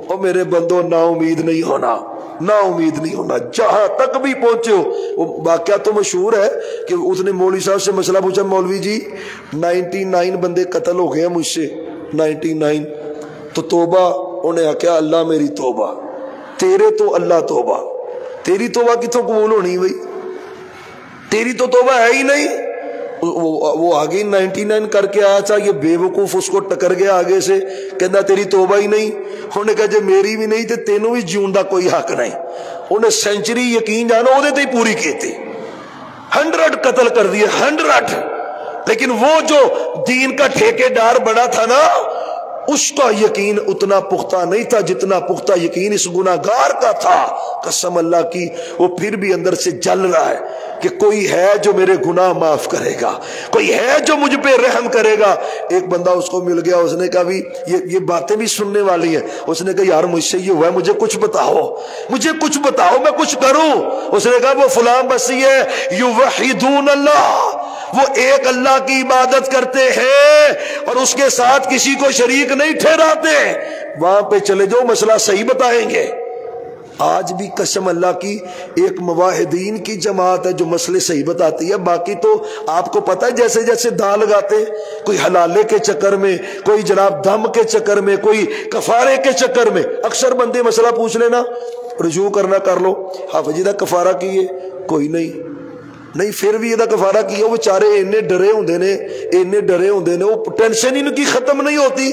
او میرے بندو نا امید نہیں ہونا، نا امید نہیں ہونا، جہاں تک بھی پہنچے ہو۔ وہ واقعہ تو مشہور ہے کہ اس نے مولوی صاحب سے مسئلہ پوچھا، مولوی جی 99 بندے قتل ہو گئے مجھ سے، 99 تو توبہ۔ انہیں کہا اللہ میری توبہ، تیرے تو اللہ توبہ، تیری توبہ کتوں قبول ہونی بھائی؟ تیری تو توبہ ہے ہی نہیں۔ وہ آگے 99 کر کے آیا تھا، یہ بے وقوف اس کو ٹکر گیا آگے سے، کہنا تیری توبہ ہی نہیں۔ انہوں نے کہا جے میری بھی نہیں تے تینوں بھی جیون دا کوئی حق نہیں۔ انہیں سینچری یقین جانا وہ تے پوری کی تھی، 100 قتل کر دیے، 100۔ لیکن وہ جو دین کا ٹھیکے دار بنا تھا نا، اس کا یقین اتنا پختہ نہیں تھا جتنا پختہ یقین اس گناہگار کا تھا۔ قسم اللہ کی وہ پھر بھی اندر سے جل رہا ہے کہ کوئی ہے جو میرے گناہ معاف کرے گا، کوئی ہے جو مجھ پہ رحم کرے گا۔ ایک بندہ اس کو مل گیا، اس نے کہا بھی یہ باتیں بھی سننے والی ہیں۔ اس نے کہا یار مجھ سے یہ ہوا ہے، مجھے کچھ بتاؤ، مجھے کچھ بتاؤ، میں کچھ کروں۔ اس نے کہا وہ فلاں بسی ہے یوحدون اللہ، وہ ایک اللہ کی عبادت کرتے ہیں اور اس کے ساتھ کسی کو شریک نہیں ٹھہراتے، وہاں پہ چلے جاؤ مسئلہ صحیح بتائیں گے۔ آج بھی قسم اللہ کی ایک مواحدین کی جماعت ہے جو مسئلے صحیح بتاتی ہے۔ باقی تو آپ کو پتہ ہے جیسے جیسے داں لگاتے ہیں، کوئی حلالے کے چکر میں، کوئی جناب دم کے چکر میں، کوئی کفارے کے چکر میں۔ اکثر بندے مسئلہ پوچھ لینا، رجوع کرنا کر لو، حافظ جی دا کفارہ کیے، کوئی نہیں پھر بھی یہ کفارہ کیا۔ وہ بیچارے اینے ڈرے ہوندے نے، اینے ڈرے ہوندے نے، وہ ٹینشن ان کی ختم نہیں ہوتی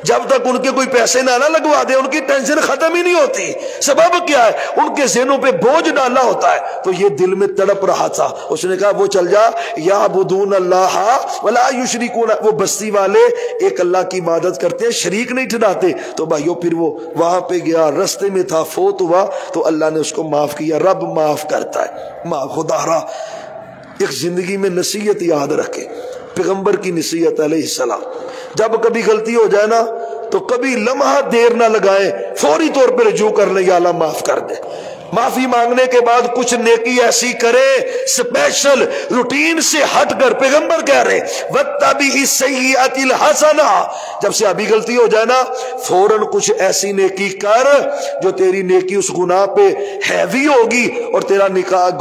جب تک ان کے کوئی پیسے نہ لگوا دے، ان کی ٹینشن ختم ہی نہیں ہوتی۔ سبب کیا ہے؟ ان کے ذہنوں پہ بوجھ ڈالا ہوتا ہے۔ تو یہ دل میں تڑپ رہا تھا، اس نے کہا وہ چل جا، یعبدون اللہ ولا یشرکون، وہ بستی والے ایک اللہ کی عبادت کرتے ہیں، شریک نہیں ٹھہراتے۔ تو بھائیو پھر وہ وہاں پہ گیا، رستے میں تھا، فوت ہوا، تو اللہ نے اس کو معاف کیا۔ رب معاف کرتا ہے، خدا را ایک زندگی میں نصیحت یاد رکھے، پیغمبر کی نصیحت علیہ السلام، جب کبھی غلطی ہو جائے نا تو کبھی لمحہ دیر نہ لگائیں، فوری طور پہ رجوع کر لیں، یا اللہ معاف کر دے۔ معافی مانگنے کے بعد کچھ نیکی ایسی کرے سپیشل روٹین سے ہٹ کر، پیغمبر کہہ رہے وَاتَّبِعِ السَّيِّئَةَ الْحَسَنَةَ، جب سے ابھی غلطی ہو جائے نا فوراً کچھ ایسی نیکی کر جو تیری نیکی اس گناہ پہ ہیوی ہوگی، اور تیرا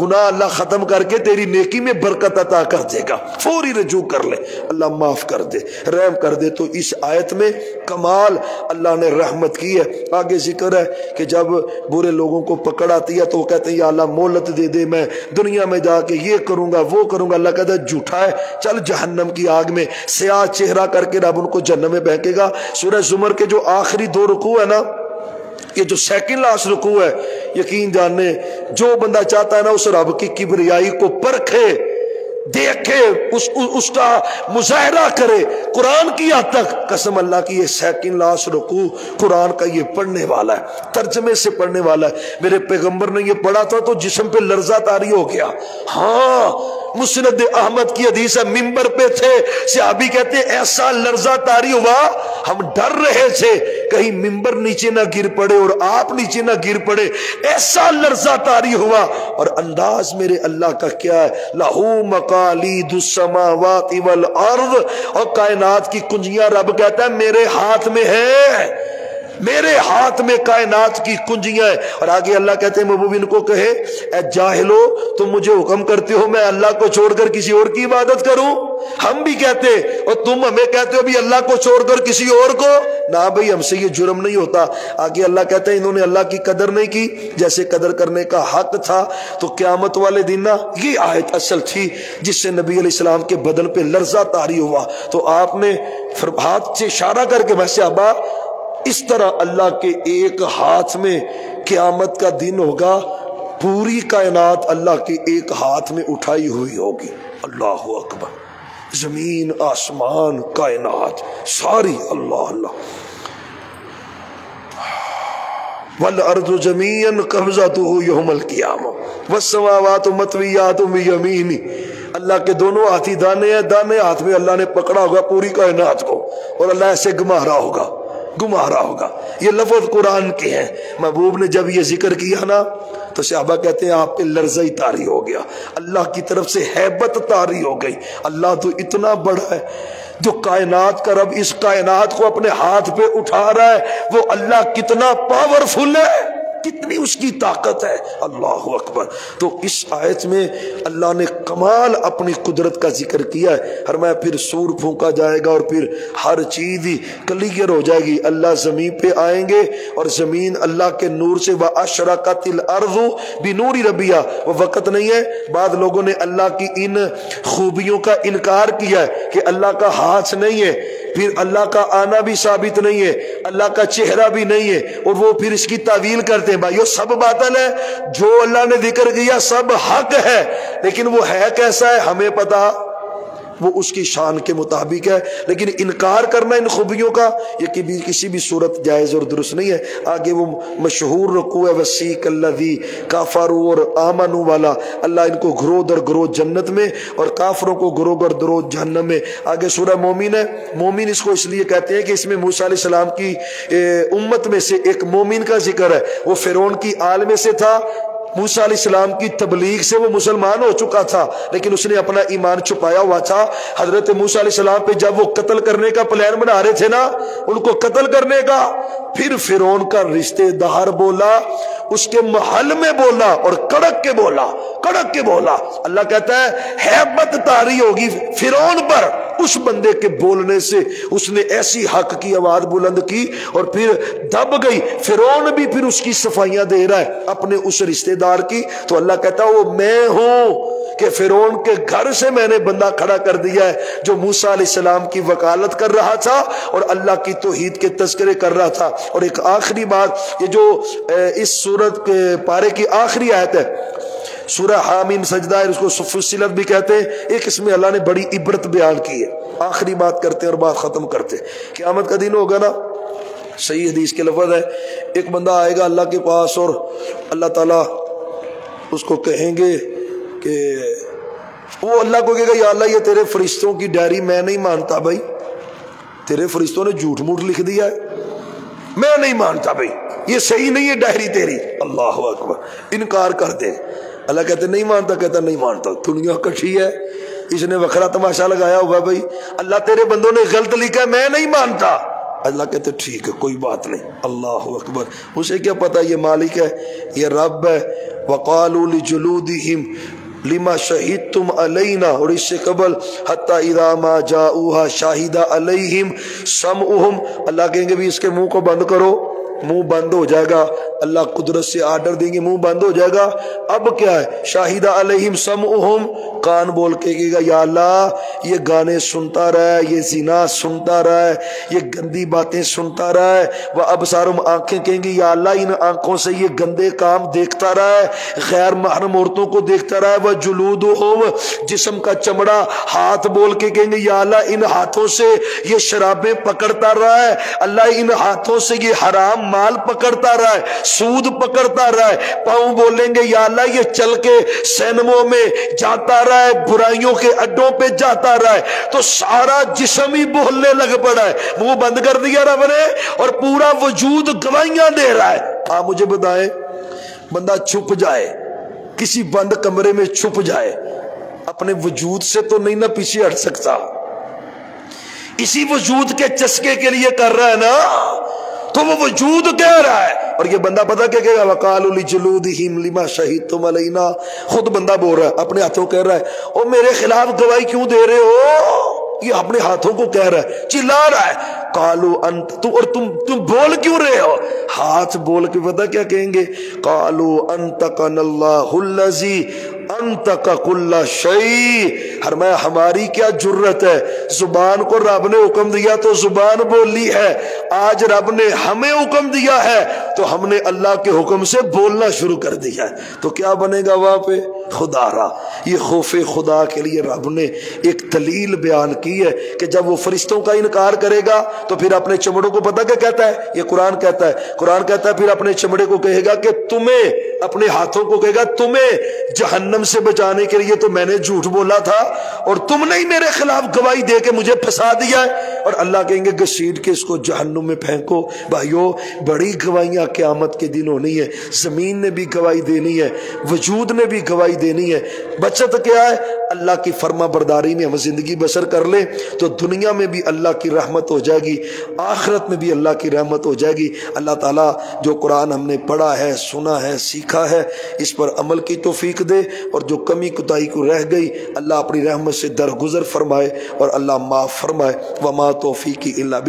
گناہ اللہ ختم کر کے تیری نیکی میں برکت عطا کر دے گا۔ فوری رجوع کر لے، اللہ معاف کر دے، رحم کر دے۔ تو اس آیت میں کمال اللہ نے رحمت کی ہے۔ آگے ذکر ہے کہ جب برے لوگوں کو پکڑا آتی ہے تو وہ کہتے ہیں یا اللہ مہلت دے دے، میں دنیا میں جا کے یہ کروں گا وہ کروں گا۔ اللہ کہتا ہے جھوٹا ہے، چل جہنم کی آگ میں، سیاہ چہرہ کر کے رب ان کو جہنم میں پھینکے گا۔ سورہ زمر کے جو آخری 2 رکوع ہے نا، یہ جو سیکنڈ لاسٹ رکوع ہے، یقین جاننے جو بندہ چاہتا ہے نا اس رب کی کبریائی کو پرکھے، دیکھے، اس کا مظاہرہ کرے قرآن کی حد تک، قسم اللہ کی یہ سیکنڈ لاسٹ رکوع قرآن کا یہ پڑھنے والا ہے، ترجمے سے پڑھنے والا ہے۔ میرے پیغمبر نے یہ پڑھا تھا تو جسم پہ لرزہ طاری ہو گیا۔ ہاں مسند احمد کی حدیث ہے، ممبر پہ تھے، صحابی کہتے ہیں ایسا لرزہ طاری ہوا ہم ڈر رہے تھے کہیں ممبر نیچے نہ گر پڑے اور آپ نیچے نہ گر پڑے، ایسا لرزہ طاری ہوا۔ اور انداز میرے اللہ کا کیا ہے، لہو مقالید السماوات والارض، اور کائنات کی کنجیاں رب کہتا ہے میرے ہاتھ میں ہے، میرے ہاتھ میں کائنات کی کنجیاں ہیں۔ اور آگے اللہ کہتے ہیں محبوب ان کو کہے اے جاہلو تم مجھے حکم کرتے ہو میں اللہ کو چھوڑ کر کسی اور کی عبادت کروں؟ ہم بھی کہتے اور تم ہمیں کہتے ہو بھی اللہ کو چھوڑ کر کسی اور کو، نہ بھئی ہم سے یہ جرم نہیں ہوتا۔ آگے اللہ کہتے ہیں انہوں نے اللہ کی قدر نہیں کی جیسے قدر کرنے کا حق تھا۔ تو قیامت والے دن نا یہ آیت اصل تھی جس سے نبی علیہ السلام کے بدن پہ لرزہ طاری ہوا۔ تو آپ نے ہاتھ سے اشارہ کر کے ویسے ابا اس طرح اللہ کے ایک ہاتھ میں قیامت کا دن ہوگا، پوری کائنات اللہ کے ایک ہاتھ میں اٹھائی ہوئی ہوگی۔ اللہ اکبر، زمین آسمان کائنات ساری اللہ اللہ۔ والارض جميعا قبضته يوم القيامة والسماوات مطويات بيمينه، اللہ کے دونوں ہاتھی دانے ہیں، دانے ہاتھ میں اللہ نے پکڑا ہوگا پوری کائنات کو، اور اللہ ایسے گھما رہا ہوگا، گھما رہا ہوگا۔ یہ لفظ قرآن کے ہیں۔ محبوب نے جب یہ ذکر کیا نا تو صحابہ کہتے ہیں آپ پہ لرزہ ہی طاری ہو گیا، اللہ کی طرف سے ہیبت طاری ہو گئی۔ اللہ تو اتنا بڑا ہے، جو کائنات کا رب اس کائنات کو اپنے ہاتھ پہ اٹھا رہا ہے، وہ اللہ کتنا پاورفل ہے، کتنی اس کی طاقت ہے۔ اللہ اکبر۔ تو اس آیت میں اللہ نے کمال اپنی قدرت کا ذکر کیا ہے۔ فرمایا پھر سور پھونکا جائے گا اور پھر ہر چیز ہی کلیئر ہو جائے گی، اللہ زمین پہ آئیں گے اور زمین اللہ کے نور سے وَأَشْرَقَتِ الْأَرْضُ بِنُورِ رَبِّهَا، وہ وقت نہیں ہے بعض لوگوں نے اللہ کی ان خوبیوں کا انکار کیا ہے کہ اللہ کا ہاتھ نہیں ہے، پھر اللہ کا آنا بھی ثابت نہیں ہے، اللہ کا چہرہ بھی نہیں ہے، اور وہ پھر اس کی تعویل کرتے ہیں۔ بھائیو سب باطل ہے، جو اللہ نے ذکر کیا سب حق ہے، لیکن وہ ہے کیسا ہے ہمیں پتا، وہ اس کی شان کے مطابق ہے، لیکن انکار کرنا ان خوبیوں کا یہ کسی بھی صورت جائز اور درست نہیں ہے۔ آگے وہ مشہور رکوع ہے وسیق الذی کافروا اور آمنوا والا، اللہ ان کو گروہ در گروہ جنت میں اور کافروں کو گروہ در گروہ جہنم میں۔ آگے سورہ مومن ہے، مومن اس کو اس لیے کہتے ہیں کہ اس میں موسیٰ علیہ السلام کی امت میں سے ایک مومن کا ذکر ہے، وہ فرعون کی آل میں سے تھا، موسیٰ علیہ السلام کی تبلیغ سے وہ مسلمان ہو چکا تھا لیکن اس نے اپنا ایمان چھپایا ہوا تھا۔ حضرت موسیٰ علیہ السلام پہ جب وہ قتل کرنے کا پلان بنا رہے تھے نا، ان کو قتل کرنے کا، پھر فرعون کا رشتہ دار بولا، اس کے محل میں بولا اور کڑک کے بولا، کڑک کے بولا۔ اللہ کہتا ہے ہیبت طاری ہوگی فرعون پر اس بندے کے بولنے سے، اس نے ایسی حق کی آواز بلند کی اور پھر دب گئی۔ فرعون بھی پھر اس کی صفائیاں دے رہا ہے اپنے اس رشتہ دار کی۔ تو اللہ کہتا ہے وہ میں ہوں کہ فرعون کے گھر سے میں نے بندہ کھڑا کر دیا ہے جو موسیٰ علیہ السلام کی وکالت کر رہا تھا اور اللہ کی توحید کے تذکرے کر رہا تھا۔ اور ایک آخری بات، یہ جو اس سورت کے پارے کی آخری آیت ہے، سورہ حامیم سجدہ ہے، اس کو فصلت بھی کہتے ہیں، ایک اس میں اللہ نے بڑی عبرت بیان کی ہے۔ آخری بات کرتے ہیں اور بات ختم کرتے ہیں۔ قیامت کا دن ہوگا نا، صحیح حدیث کے لفظ ہے، ایک بندہ آئے گا اللہ کے پاس اور اللہ تعالیٰ اس کو کہیں گے کہ وہ اللہ کو کہے گا یا اللہ یہ تیرے فرشتوں کی ڈائری میں نہیں مانتا بھائی، تیرے فرشتوں نے جھوٹ موٹ لکھ دیا ہے، میں نہیں مانتا بھائی، یہ صحیح نہیں ہے ڈائری تیری۔ اللہ اکبر، انکار کر دے۔ اللہ کہتے نہیں مانتا، کہتا نہیں مانتا، دنیا کٹھی ہے، اس نے وکھرا تماشا لگایا ہوا بھائی، اللہ تیرے بندوں نے غلط لکھا ہے میں نہیں مانتا۔ اللہ کہتے ٹھیک ہے کوئی بات نہیں۔ اللہ اکبر، اسے کیا پتا یہ مالک ہے، یہ رب ہے۔ وقالوا لجلودہم لما شہدتم علینا، اور اس سے قبل حتی اذا ما جاؤوها شاہد علیہم سمعہم، اللہ کہیں گے بھی اس کے منہ کو بند کرو، منہ بند ہو جائے گا، اللہ قدرت سے آرڈر دیں گے منہ بند ہو جائے گا۔ اب کیا ہے؟ شاہد علیہم سمعہم، کان بول کے کہے گا یا اللہ یہ گانے سنتا رہا ہے، یہ زنا سنتا رہا ہے، یہ گندی باتیں سنتا رہا ہے۔ وہ ابصارہم، آنکھیں کہیں گی یا اللہ ان آنکھوں سے یہ گندے کام دیکھتا رہا ہے، غیر محرم عورتوں کو دیکھتا رہا ہے۔ وہ جلودہم، جسم کا چمڑا، ہاتھ بول کے کہیں گے یا اللہ ان ہاتھوں سے یہ شرابیں پکڑتا رہا ہے، اللہ ان ہاتھوں سے یہ حرام مال پکڑتا رہا ہے، سود پکڑتا رہا ہے۔ پاؤں بولیں گے یا اللہ یہ چل کے سینموں میں جاتا رہا ہے، برائیوں کے اڈوں پہ جاتا رہا ہے۔ تو سارا جسم ہی بولنے لگ پڑا ہے، منہ بند کر دیا رب نے اور پورا وجود گواہیاں دے رہا ہے۔ آپ مجھے بتائیں، بندہ چھپ جائے کسی بند کمرے میں، چھپ جائے، اپنے وجود سے تو نہیں نہ پیچھے ہٹ سکتا، اسی وجود کے چسکے کے لیے کر رہا ہے نا، تو وہ وجود کہہ رہا ہے۔ اور یہ بندہ پتہ کیا کہے گا؟ وَقَالُوا لِجُلُودِهِمْ لِمَا شَهِدتُّمْ عَلَيْنَا، خود بندہ بول رہا ہے، اپنے ہاتھوں کہہ رہا ہے او میرے خلاف گواہی کیوں دے رہے ہو؟ یہ اپنے ہاتھوں کو کہہ رہا ہے، چلا رہا ہے قالوا انت، تو اور تم بول کیوں رہے ہو؟ ہاتھ بول کے پتہ کیا کہیں گے؟ قالوا انطقنا اللہ الذی انطق کل شیء، فرمایا ہماری کیا جرت ہے، زبان کو رب نے حکم دیا تو زبان بولی ہے، آج رب نے ہمیں حکم دیا ہے تو ہم نے اللہ کے حکم سے بولنا شروع کر دیا ہے۔ تو کیا بنے گا وہاں پہ؟ خدا را۔ یہ خوف خدا کے لیے رب نے ایک دلیل بیان کی ہے کہ جب وہ فرشتوں کا انکار کرے گا تو پھر اپنے چمڑوں کو پتہ کیا کہتا ہے؟ یہ قرآن کہتا ہے، قرآن کہتا ہے پھر اپنے چمڑے کو کہے گا کہ تمہیں، اپنے ہاتھوں کو کہے گا تمہیں جہنم سے بچانے کے لیے تو میں نے جھوٹ بولا تھا اور تم نے ہی میرے خلاف گواہی دے کے مجھے پھنسا دیا ہے۔ اور اللہ کہیں گے گھسیٹ کے اس کو جہنم میں پھینکو۔ بھائیو بڑی گواہیاں قیامت کے دن ہونی ہے، زمین نے بھی گواہی دینی ہے، وجود نے بھی گواہی دینی ہے۔ بچت کیا ہے؟ اللہ کی فرما برداری میں ہم زندگی بسر کر لیں تو دنیا میں بھی اللہ کی رحمت ہو جائے گی، آخرت میں بھی اللہ کی رحمت ہو جائے گی۔ اللہ تعالیٰ جو قرآن ہم نے پڑھا ہے، سنا ہے، سیکھا ہے، اس پر عمل کی توفیق دے، اور جو کمی کوتاہی کو رہ گئی اللہ اپنی رحمت سے درگزر فرمائے اور اللہ معاف فرمائے۔ وما توفیقی الا